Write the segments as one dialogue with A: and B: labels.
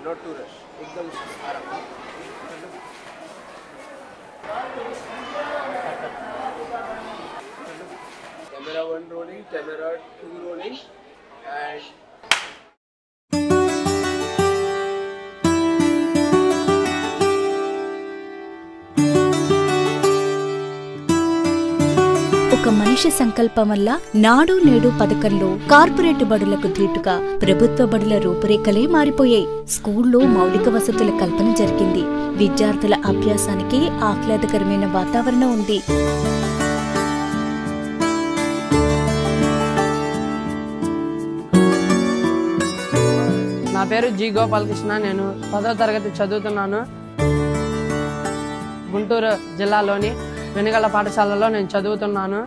A: not too rush. एकदम आराम. Camera 1 rolling, camera 2 rolling, and
B: ఒక మనిషి సంకల్పం వల్ల నాడు నేడు పథకంలో కార్పొరేట్ బడులకు ధీటుగా ప్రభుత్వ బడుల రూపురేఖలే మారిపోయాయి. స్కూల్లో మౌలిక వసతుల కల్పన జరిగింది. విద్యార్థుల అభ్యాసానికి ఆహ్లాదకరమైన వాతావరణం ఉంది.
C: నా పేరు జి గోపాలకృష్ణ. నేను 10వ తరగతి చదువుతున్నాను. గుంటూరు జిల్లాలోని వెనుగల పాఠశాలలో నేను చదువుతున్నాను.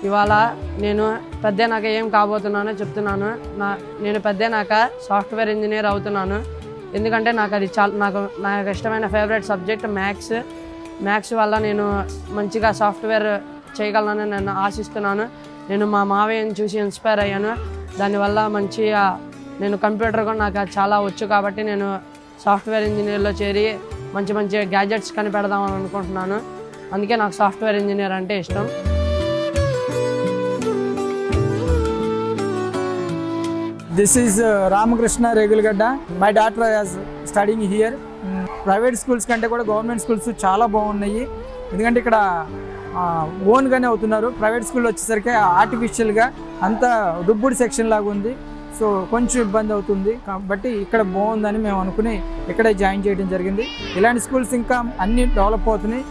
C: ఇవాళ నేను పెద్దనాక ఏం కాబోతున్నానో చెప్తున్నాను. నేను పెద్దనాక సాఫ్ట్వేర్ ఇంజనీర్ అవుతున్నాను. ఎందుకంటే నాకు అది నాకు ఇష్టమైన ఫేవరెట్ సబ్జెక్ట్ మ్యాథ్స్ వల్ల నేను మంచిగా సాఫ్ట్వేర్ చేయగలనని నేను ఆశిస్తున్నాను. నేను మా మావయ్యని చూసి ఇన్స్పైర్ అయ్యాను. దానివల్ల మంచిగా నేను కంప్యూటర్ కూడా నాకు చాలా వచ్చు కాబట్టి నేను సాఫ్ట్వేర్ ఇంజనీర్లో చేరి మంచి గ్యాజెట్స్ కనిపెడదామని అనుకుంటున్నాను. అందుకే నాకు సాఫ్ట్వేర్ ఇంజనీర్ అంటే ఇష్టం.
D: This is Ramakrishna Regulgadda. My daughter is studying here. Private schools కంటే కూడా గవర్నమెంట్ స్కూల్స్ చాలా బాగున్నాయి. ఎందుకంటే ఇక్కడ ఓన్గానే అవుతున్నారు. ప్రైవేట్ స్కూల్లో వచ్చేసరికి ఆర్టిఫిషియల్గా అంత దుబ్బుడు సెక్షన్ లాగా ఉంది. సో కొంచెం ఇబ్బంది అవుతుంది. కాబట్టి ఇక్కడ బాగుందని మేము అనుకుని ఇక్కడే జాయిన్ చేయడం జరిగింది. ఇలాంటి స్కూల్స్ ఇంకా అన్నీ డెవలప్ అవుతున్నాయి.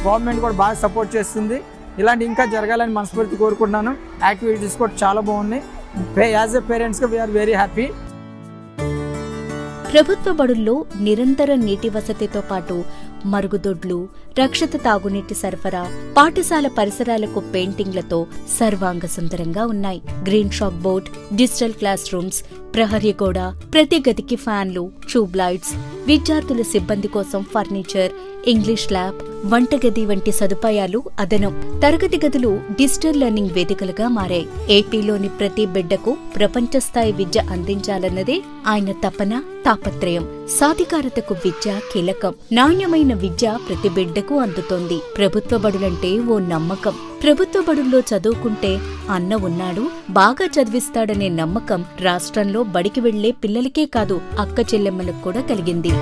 D: గవర్నమెంట్ కూడా బాగా సపోర్ట్ చేస్తుంది. ఇలాంటి ఇంకా జరగాలని మనస్ఫూర్తి కోరుకుంటున్నాను. యాక్టివిటీస్ కూడా చాలా బాగున్నాయి. యాజ్ ఎ పేరెంట్స్గా వీఆర్ వెరీ హ్యాపీ.
B: ప్రభుత్వ బడుల్లో నిరంతర నీటి వసతితో పాటు మరుగుదొడ్లు, రక్షిత తాగునీటి సరఫరా, పాఠశాల పరిసరాలకు పెయింటింగ్లతో సర్వాంగ సుందరంగా ఉన్నాయి. Green shock board, digital class rooms, ప్రహరీ గోడ, ప్రతి గదికి ఫ్యాన్లు, ట్యూబ్ లైట్స్, విద్యార్థుల సిబ్బంది కోసం ఫర్నిచర్, ఇంగ్లీష్ ల్యాబ్, వంటగది వంటి సదుపాయాలు అదనం. తరగతి గదులు డిజిటల్ లెర్నింగ్ వేదికలుగా మారాయి. ఏపీలోని ప్రతి బిడ్డకు ప్రపంచ స్థాయి విద్య అందించాలన్నదే ఆయన తపన, తాపత్రయం. సాధికారతకు విద్య కీలకం. నాణ్యమైన విద్య ప్రతి బిడ్డకు అందుతోంది. ప్రభుత్వ బడులంటే ఓ నమ్మకం. ప్రభుత్వ బడుల్లో చదువుకుంటే అన్న ఉన్నాడు, బాగా చదివిస్తాడనే నమ్మకం రాష్ట్రంలో బడికి వెళ్లే పిల్లలకే కాదు, అక్క చెల్లెమ్మలకు కూడా కలిగింది.